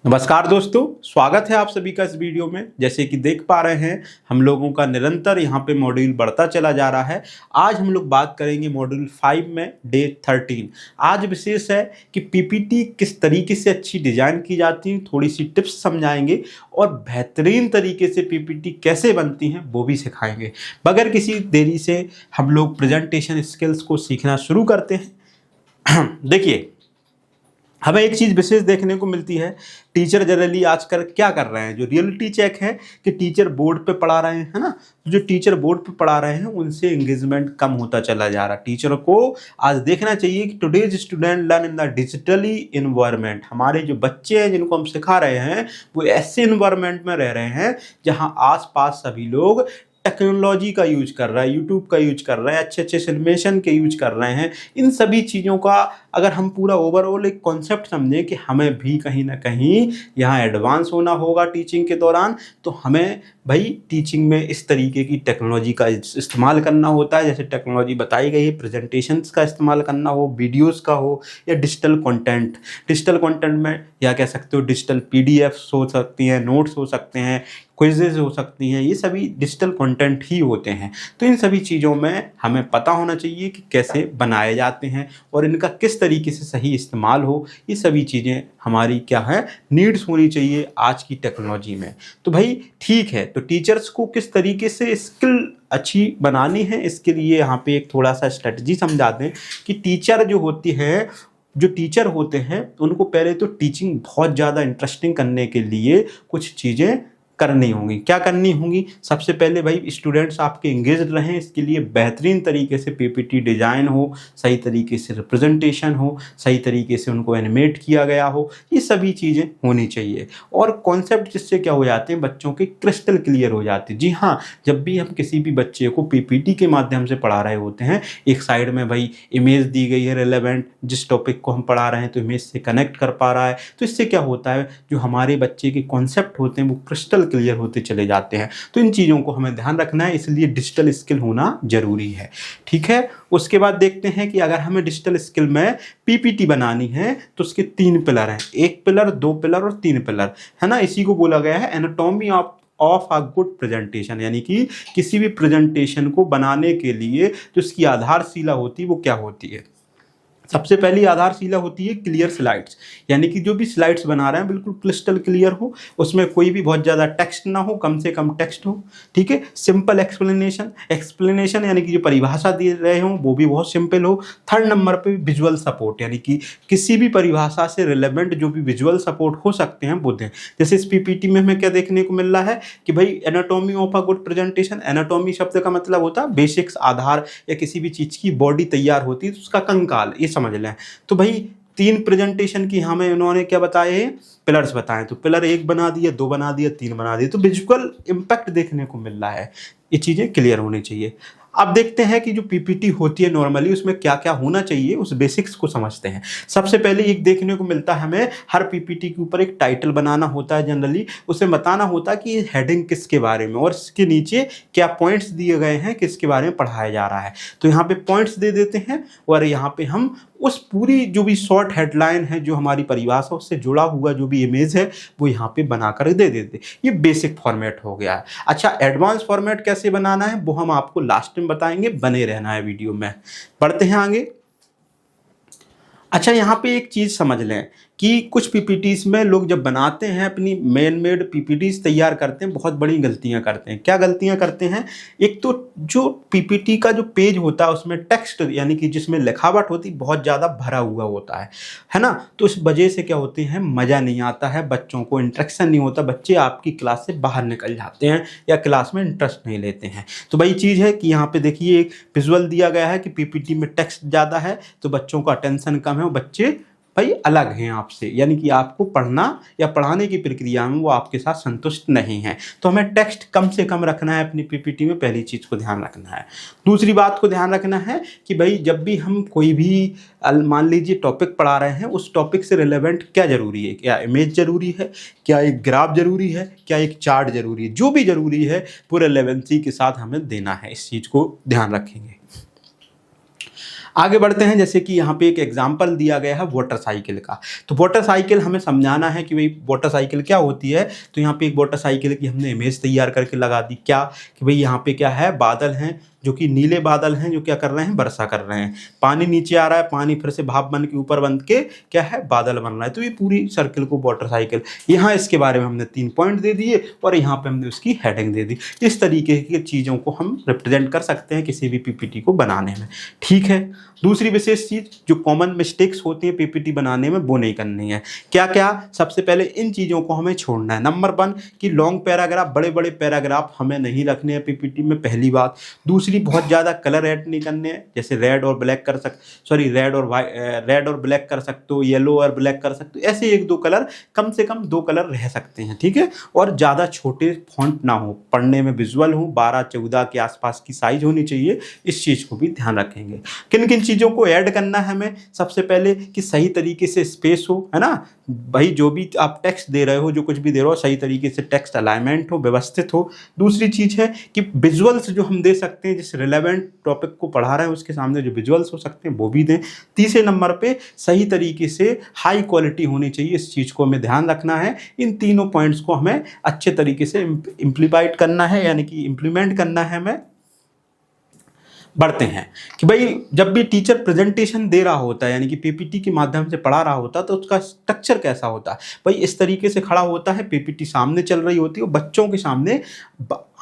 नमस्कार दोस्तों, स्वागत है आप सभी का इस वीडियो में। जैसे कि देख पा रहे हैं, हम लोगों का निरंतर यहाँ पे मॉड्यूल बढ़ता चला जा रहा है। आज हम लोग बात करेंगे मॉड्यूल 5 में डे 13। आज विशेष है कि पीपीटी किस तरीके से अच्छी डिजाइन की जाती है, थोड़ी सी टिप्स समझाएंगे और बेहतरीन तरीके से पीपीटी कैसे बनती हैं वो भी सिखाएंगे। बगैर किसी देरी से हम लोग प्रेजेंटेशन स्किल्स को सीखना शुरू करते हैं। देखिए, हमें एक चीज़ विशेष देखने को मिलती है, टीचर जनरली आजकल क्या कर रहे हैं, जो रियलिटी चेक है कि टीचर बोर्ड पे पढ़ा रहे हैं, है ना। जो टीचर बोर्ड पे पढ़ा रहे हैं उनसे एंगेजमेंट कम होता चला जा रहा है। टीचर को आज देखना चाहिए कि today's student learn in the digitally environment. हमारे जो बच्चे हैं जिनको हम सिखा रहे हैं वो ऐसे इन्वायरमेंट में रह रहे हैं जहाँ आसपास सभी लोग टेक्नोलॉजी का यूज कर रहा है, यूट्यूब का यूज कर रहे हैं, अच्छे अच्छे एनिमेशन के यूज कर रहे हैं। इन सभी चीज़ों का अगर हम पूरा ओवरऑल एक कॉन्सेप्ट समझें कि हमें भी कहीं ना कहीं यहाँ एडवांस होना होगा टीचिंग के दौरान, तो हमें भाई टीचिंग में इस तरीके की टेक्नोलॉजी का इस्तेमाल करना होता है। जैसे टेक्नोलॉजी बताई गई है, प्रेजेंटेशंस का इस्तेमाल करना हो, वीडियोस का हो या डिजिटल कंटेंट। डिजिटल कंटेंट में या कह सकते हो डिजिटल पीडीएफ्स हो सकती हैं, नोट्स हो सकते हैं, क्विजेज हो सकती हैं, ये सभी डिजिटल कंटेंट ही होते हैं। तो इन सभी चीज़ों में हमें पता होना चाहिए कि कैसे बनाए जाते हैं और इनका किस तरीके से सही इस्तेमाल हो। ये सभी चीज़ें हमारी क्या है, नीड्स होनी चाहिए आज की टेक्नोलॉजी में। तो भाई ठीक है, तो टीचर्स को किस तरीके से स्किल अच्छी बनानी है, इसके लिए यहाँ पे एक थोड़ा सा स्ट्रेटजी समझा दें कि टीचर जो होती है, जो टीचर होते हैं उनको पहले तो टीचिंग बहुत ज़्यादा इंटरेस्टिंग करने के लिए कुछ चीज़ें करनी होंगी। क्या करनी होंगी? सबसे पहले भाई स्टूडेंट्स आपके एंगेज रहें, इसके लिए बेहतरीन तरीके से पीपीटी डिजाइन हो, सही तरीके से रिप्रेजेंटेशन हो, सही तरीके से उनको एनिमेट किया गया हो, ये सभी चीज़ें होनी चाहिए। और कॉन्सेप्ट जिससे क्या हो जाते हैं, बच्चों के क्रिस्टल क्लियर हो जाते हैं। जी हाँ, जब भी हम किसी भी बच्चे को पीपीटी के माध्यम से पढ़ा रहे होते हैं, एक साइड में भाई इमेज दी गई है रिलेवेंट, जिस टॉपिक को हम पढ़ा रहे हैं तो इमेज से कनेक्ट कर पा रहा है। तो इससे क्या होता है, जो हमारे बच्चे के कॉन्सेप्ट होते हैं वो क्रिस्टल क्लियर होते चले जाते हैं। तो इन चीज़ों को हमें ध्यान रखना है, इसलिए डिजिटल स्किल होना जरूरी है। ठीक है, उसके बाद देखते हैं कि अगर हमें डिजिटल स्किल में पीपीटी बनानी है तो उसके 3 पिलर हैं, 1 पिलर, 2 पिलर और 3 पिलर, है ना। इसी को बोला गया है anatomy of a good presentation, यानी कि किसी भी प्रेजेंटेशन को बनाने के लिए जो उसकी आधारशिला होती है वो क्या होती है। सबसे पहली आधारशिला होती है क्लियर स्लाइड्स, यानी कि जो भी स्लाइड्स बना रहे हैं बिल्कुल क्रिस्टल क्लियर हो, उसमें कोई भी बहुत ज़्यादा टेक्स्ट ना हो, कम से कम टेक्स्ट हो। ठीक है, सिंपल एक्सप्लेनेशन यानी कि जो परिभाषा दे रहे हो वो भी बहुत सिंपल हो। थर्ड नंबर पे विजुअल सपोर्ट, यानी कि किसी भी परिभाषा से रिलेवेंट जो भी विजुअल सपोर्ट हो सकते हैं वो दें। जैसे इस पीपीटी में हमें क्या देखने को मिल रहा है कि भाई anatomy of a good presentation, anatomy शब्द का मतलब होता है बेसिक्स, आधार, या किसी भी चीज़ की बॉडी तैयार होती है तो उसका कंकाल, ये समझ लें। तो भाई 3 प्रेजेंटेशन की हमें उन्होंने क्या बताए, पिलर्स बताए। तो पिलर 1 बना दिया, 2 बना दिया, 3 बना दिया, तो विजुअल इम्पैक्ट देखने को मिल रहा है। ये चीज़ें क्लियर होनी चाहिए। अब देखते हैं कि जो पीपीटी होती है नॉर्मली उसमें क्या क्या होना चाहिए, उस बेसिक्स को समझते हैं। सबसे पहले एक देखने को मिलता है हमें, हर पीपीटी के ऊपर एक टाइटल बनाना होता है जनरली, उसे बताना होता है कि हेडिंग किसके बारे में और इसके नीचे क्या पॉइंट्स दिए गए हैं, किसके बारे में पढ़ाया जा रहा है। तो यहाँ पे पॉइंट्स दे देते हैं और यहाँ पे हम उस पूरी जो भी शॉर्ट हेडलाइन है, जो हमारी परिभाषा उससे जुड़ा हुआ जो भी इमेज है वो यहाँ पे बनाकर दे देते। ये बेसिक फॉर्मेट हो गया है। अच्छा, एडवांस फॉर्मेट कैसे बनाना है वो हम आपको लास्ट में बताएंगे, बने रहना है वीडियो में। बढ़ते हैं आगे। अच्छा, यहाँ पे एक चीज़ समझ लें कि कुछ पीपीटीज में लोग जब बनाते हैं, अपनी मैन मेड पीपीटीज तैयार करते हैं, बहुत बड़ी गलतियाँ करते हैं। क्या गलतियाँ करते हैं? एक तो जो पीपीटी का जो पेज होता है उसमें टेक्स्ट, यानी कि जिसमें लिखावट होती है, बहुत ज़्यादा भरा हुआ होता है ना। तो इस वजह से क्या होते हैं, मज़ा नहीं आता है, बच्चों को इंटरेक्शन नहीं होता, बच्चे आपकी क्लास से बाहर निकल जाते हैं या क्लास में इंटरेस्ट नहीं लेते हैं। तो वही चीज़ है कि यहाँ पे देखिए एक विजुअल दिया गया है कि पीपीटी में टेक्स्ट ज़्यादा है तो बच्चों का अटेंशन कम है, बच्चे भाई अलग हैं आपसे, यानी कि आपको पढ़ना या पढ़ाने की प्रक्रिया में वो आपके साथ संतुष्ट नहीं है। तो हमें टेक्स्ट कम से कम रखना है अपनी पीपीटी में, पहली चीज़ को ध्यान रखना है। दूसरी बात को ध्यान रखना है कि भाई जब भी हम कोई भी मान लीजिए टॉपिक पढ़ा रहे हैं, उस टॉपिक से रिलेवेंट क्या ज़रूरी है, क्या इमेज ज़रूरी है, क्या एक ग्राफ ज़रूरी है, क्या एक चार्ट ज़रूरी है, जो भी ज़रूरी है पूरे रिलेवेंसी के साथ हमें देना है। इस चीज़ को ध्यान रखेंगे। आगे बढ़ते हैं। जैसे कि यहाँ पे एक एग्जाम्पल दिया गया है वाटर साइकिल का। तो वाटर साइकिल हमें समझाना है कि भाई वाटर साइकिल क्या होती है। तो यहाँ पे एक वाटर साइकिल की हमने इमेज तैयार करके लगा दी। क्या कि भाई यहाँ पे क्या है, बादल हैं जो कि नीले बादल हैं, जो क्या कर रहे हैं, वर्षा कर रहे हैं। पानी नीचे आ रहा है, पानी फिर से भाप बन के ऊपर बन के क्या है, बादल बन रहा है। तो ये पूरी सर्किल को वाटर साइकिल, यहाँ इसके बारे में हमने 3 पॉइंट दे दिए और यहाँ पे हमने उसकी हेडिंग दे दी। इस तरीके की चीज़ों को हम रिप्रेजेंट कर सकते हैं किसी भी पीपीटी को बनाने में। ठीक है। दूसरी विशेष चीज़ जो कॉमन मिस्टेक्स होती है पीपीटी बनाने में, वो नहीं करनी है। क्या क्या, सबसे पहले इन चीज़ों को हमें छोड़ना है। नंबर 1 कि लॉन्ग पैराग्राफ, बड़े बड़े पैराग्राफ हमें नहीं रखने हैं पीपीटी में, पहली बात। दूसरी, बहुत ज़्यादा कलर ऐड नहीं करने हैं। जैसे रेड और ब्लैक कर रेड और ब्लैक कर सकते हो, येलो और ब्लैक कर सकते हो। ऐसे 1-2 कलर, कम से कम 2 कलर रह सकते हैं। ठीक है। और ज़्यादा छोटे फॉन्ट ना हो, पढ़ने में विजुअल हो, 12-14 के आसपास की साइज होनी चाहिए। इस चीज़ को भी ध्यान रखेंगे। किन किन चीज़ों को ऐड करना है हमें, सबसे पहले कि सही तरीके से स्पेस हो, है ना। भाई जो भी आप टेक्स्ट दे रहे हो, जो कुछ भी दे रहे हो, सही तरीके से टेक्स्ट अलाइनमेंट हो, व्यवस्थित हो। दूसरी चीज़ है कि विजुअल्स जो हम दे सकते हैं, जिस रिलेवेंट टॉपिक को पढ़ा रहे हैं उसके सामने जो विजुअल्स हो सकते हैं वो भी दें। तीसरे नंबर पे सही तरीके से हाई क्वालिटी होनी चाहिए, इस चीज़ को हमें ध्यान रखना है। इन तीनों पॉइंट्स को हमें अच्छे तरीके से इम्प्लीमेंट करना है, यानी कि इम्प्लीमेंट करना है हमें। बढ़ते हैं कि भाई जब भी टीचर प्रेजेंटेशन दे रहा होता है, यानी कि पीपीटी के माध्यम से पढ़ा रहा होता है, तो उसका स्ट्रक्चर कैसा होता है। भाई इस तरीके से खड़ा होता है, पीपीटी सामने चल रही होती है और बच्चों के सामने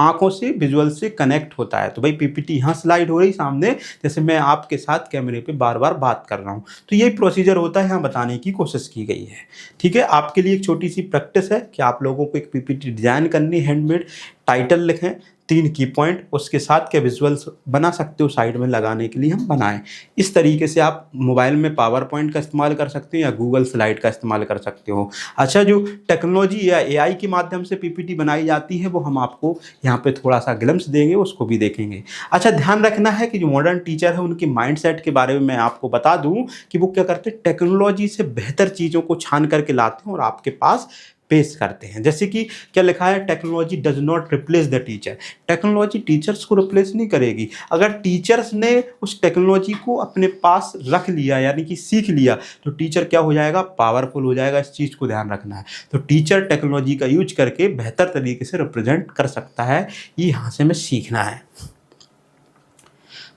आंखों से विजुअल से कनेक्ट होता है। तो भाई पीपीटी यहाँ स्लाइड हो रही सामने, जैसे मैं आपके साथ कैमरे पे बार बार बात कर रहा हूँ। तो यही प्रोसीजर होता है, यहाँ बताने की कोशिश की गई है। ठीक है। आपके लिए एक छोटी सी प्रैक्टिस है कि आप लोगों को एक पीपीटी डिजाइन करनी, हैंडमेड। टाइटल लिखें, 3 की पॉइंट, उसके साथ क्या विजुअल्स बना सकते हो साइड में लगाने के लिए हम बनाएं। इस तरीके से आप मोबाइल में पावर पॉइंट का इस्तेमाल कर सकते हो या गूगल स्लाइड का इस्तेमाल कर सकते हो। अच्छा, जो टेक्नोलॉजी या एआई के माध्यम से पीपीटी बनाई जाती है वो हम आपको यहाँ पे थोड़ा सा ग्लिम्स देंगे, उसको भी देखेंगे। अच्छा, ध्यान रखना है कि जो मॉडर्न टीचर है उनके माइंडसेट के बारे में मैं आपको बता दूँ कि वो क्या करते हैं, टेक्नोलॉजी से बेहतर चीज़ों को छान करके लाते हैं और आपके पास पेश करते हैं। जैसे कि क्या लिखा है, technology does not replace the teacher. Technology teachers को रिप्लेस नहीं करेगी। अगर टीचर्स ने उस टेक्नोलॉजी को अपने पास रख लिया, यानी कि सीख लिया, तो टीचर क्या हो जाएगा, पावरफुल हो जाएगा। इस चीज़ को ध्यान रखना है। तो टीचर टेक्नोलॉजी का यूज करके बेहतर तरीके से रिप्रेजेंट कर सकता है, ये यहाँ से हमें सीखना है।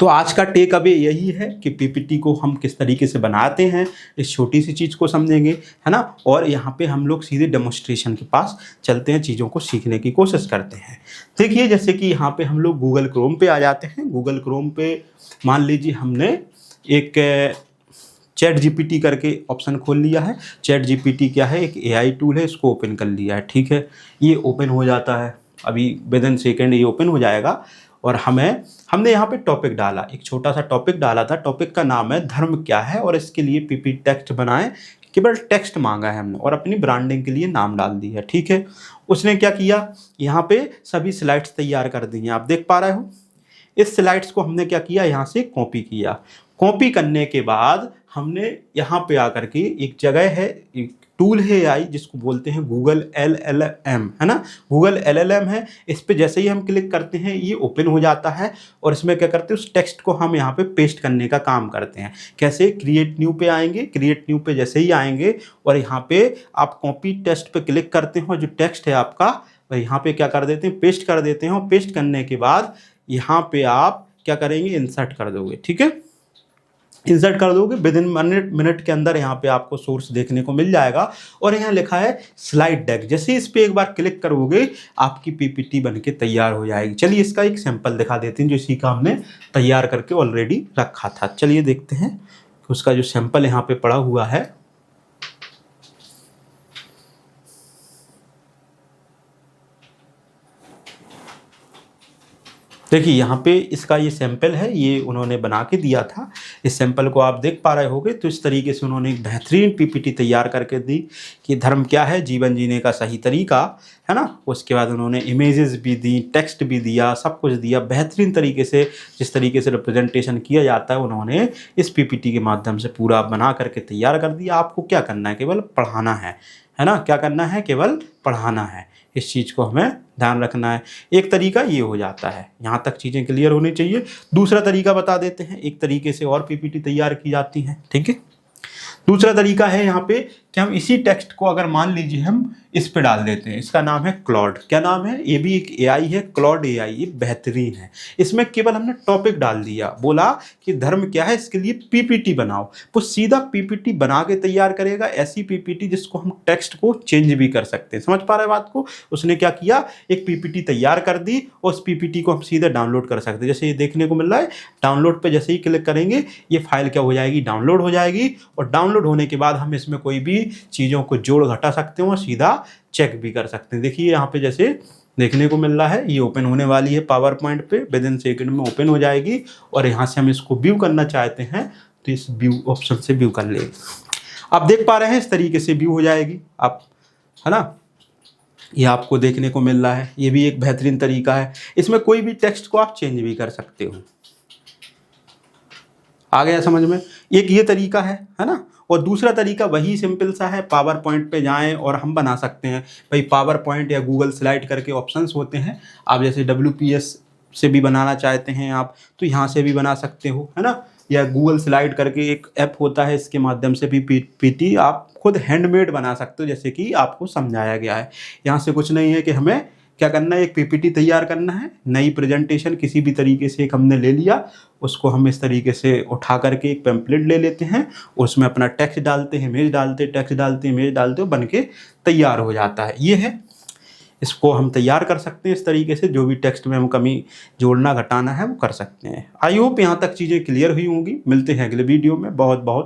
तो आज का टेक अवे यही है कि पीपीटी को हम किस तरीके से बनाते हैं, इस छोटी सी चीज़ को समझेंगे, है ना। और यहाँ पे हम लोग सीधे डेमोन्स्ट्रेशन के पास चलते हैं, चीज़ों को सीखने की कोशिश करते हैं। देखिए, जैसे कि यहाँ पे हम लोग गूगल क्रोम पे आ जाते हैं। गूगल क्रोम पे मान लीजिए हमने एक चैट जीपीटी करके ऑप्शन खोल लिया है। चैट जीपीटी क्या है, एक एआई टूल है, इसको ओपन कर लिया है। ठीक है। ये ओपन हो जाता है, अभी विदिन सेकेंड ये ओपन हो जाएगा। और हमने यहाँ पे टॉपिक डाला, एक छोटा सा टॉपिक डाला था। टॉपिक का नाम है धर्म क्या है, और इसके लिए पीपीटी टेक्स्ट बनाएं। केवल टेक्स्ट मांगा है हमने और अपनी ब्रांडिंग के लिए नाम डाल दी है। ठीक है। उसने क्या किया, यहाँ पे सभी स्लाइड्स तैयार कर दी हैं, आप देख पा रहे हो। इस स्लाइड्स को हमने क्या किया, यहाँ से कॉपी किया। कॉपी करने के बाद हमने यहाँ पे आकर के एक जगह है, एक टूल है एआई जिसको बोलते हैं गूगल LLM, है ना। गूगल LLM है। इस पे जैसे ही हम क्लिक करते हैं ये ओपन हो जाता है और इसमें क्या करते हैं, उस टेक्स्ट को हम यहाँ पे पेस्ट करने का काम करते हैं। कैसे, क्रिएट न्यू पे आएंगे। क्रिएट न्यू पे जैसे ही आएंगे और यहाँ पे आप कॉपी टेक्स्ट पे क्लिक करते हो, जो टेक्स्ट है आपका यहाँ पे क्या कर देते हैं, पेस्ट कर देते हैं। और पेस्ट करने के बाद यहाँ पे आप क्या करेंगे, इंसर्ट कर दोगे। ठीक है। इंसर्ट कर दोगे, विदिन मिनट के अंदर यहाँ पे आपको सोर्स देखने को मिल जाएगा। और यहाँ लिखा है स्लाइड डेक। जैसे इस पे एक बार क्लिक करोगे आपकी पीपीटी बनके तैयार हो जाएगी। चलिए इसका एक सैंपल दिखा देते हैं, जो इसी का हमने तैयार करके ऑलरेडी रखा था। चलिए देखते हैं कि उसका जो सैंपल यहाँ पे पड़ा हुआ है। देखिए यहाँ पे इसका ये सैंपल है, ये उन्होंने बना के दिया था। इस सैंपल को आप देख पा रहे होंगे। तो इस तरीके से उन्होंने एक बेहतरीन पीपीटी तैयार करके दी कि धर्म क्या है, जीवन जीने का सही तरीका, है ना। उसके बाद उन्होंने इमेजेस भी दी, टेक्स्ट भी दिया, सब कुछ दिया बेहतरीन तरीके से। जिस तरीके से रिप्रेजेंटेशन किया जाता है उन्होंने इस पीपीटी के माध्यम से पूरा बना करके तैयार कर दिया। आपको क्या करना है, केवल पढ़ाना है ना। क्या करना है, केवल पढ़ाना है। इस चीज़ को हमें ध्यान रखना है। एक तरीका ये हो जाता है, यहाँ तक चीज़ें क्लियर होनी चाहिए। दूसरा तरीका बता देते हैं, एक तरीके से और पीपीटी तैयार की जाती है, ठीक है। दूसरा तरीका है यहाँ पे कि हम इसी टेक्स्ट को अगर मान लीजिए हम इस पे डाल देते हैं, इसका नाम है क्लॉड। क्या नाम है? ये भी एक एआई है, क्लॉड एआई। ये बेहतरीन है। इसमें केवल हमने टॉपिक डाल दिया, बोला कि धर्म क्या है, इसके लिए पीपीटी बनाओ, वो सीधा पीपीटी बना के तैयार करेगा। ऐसी पीपीटी जिसको हम टेक्स्ट को चेंज भी कर सकते हैं। समझ पा रहे बात को? उसने क्या किया, एक पीपीटी तैयार कर दी और उस पीपीटी को हम सीधे डाउनलोड कर सकते हैं। जैसे ये देखने को मिल रहा है, डाउनलोड पे जैसे ही क्लिक करेंगे ये फाइल क्या हो जाएगी, डाउनलोड हो जाएगी। और डाउनलोड होने के बाद हम इसमें कोई भी चीज़ों को जोड़ घटा सकते हो, सीधा चेक भी कर सकते हैं। देखिए यहाँ पे जैसे देखने को मिल रहा है, ये ओपन होने वाली है पावर पॉइंट पे, विद इन सेकेंड में ओपन हो जाएगी। और यहाँ से हम इसको व्यू करना चाहते हैं तो इस व्यू ऑप्शन से व्यू कर लेंगे। आप देख पा रहे हैं इस तरीके से व्यू हो जाएगी, आप, है ना, ये आपको देखने को मिल रहा है। ये भी एक बेहतरीन तरीका है। इसमें कोई भी टेक्स्ट को आप चेंज भी कर सकते हो। आ गया समझ में? एक ये तरीका है ना। और दूसरा तरीका वही सिंपल सा है, पावर पॉइंट पे जाएं और हम बना सकते हैं। भाई पावर पॉइंट या गूगल स्लाइड करके ऑप्शंस होते हैं, आप जैसे WPS से भी बनाना चाहते हैं आप तो यहाँ से भी बना सकते हो, है ना। या गूगल स्लाइड करके एक ऐप होता है, इसके माध्यम से भी पीपीटी आप खुद हैंडमेड बना सकते हो, जैसे कि आपको समझाया गया है। यहाँ से कुछ नहीं है कि हमें क्या करना है, एक पीपीटी तैयार करना है, नई प्रेजेंटेशन किसी भी तरीके से एक हमने ले लिया, उसको हम इस तरीके से उठा करके एक पैम्पलेट ले लेते हैं, उसमें अपना टेक्स्ट डालते हैं, इमेज डालते हैं, टेक्स्ट डालते हैं, इमेज डालते हो, बन के तैयार हो जाता है। ये है, इसको हम तैयार कर सकते हैं इस तरीके से। जो भी टेक्स्ट में हम कमी जोड़ना घटाना है वो कर सकते हैं। आई होप यहाँ तक चीज़ें क्लियर हुई होंगी। मिलते हैं अगले वीडियो में। बहुत बहुत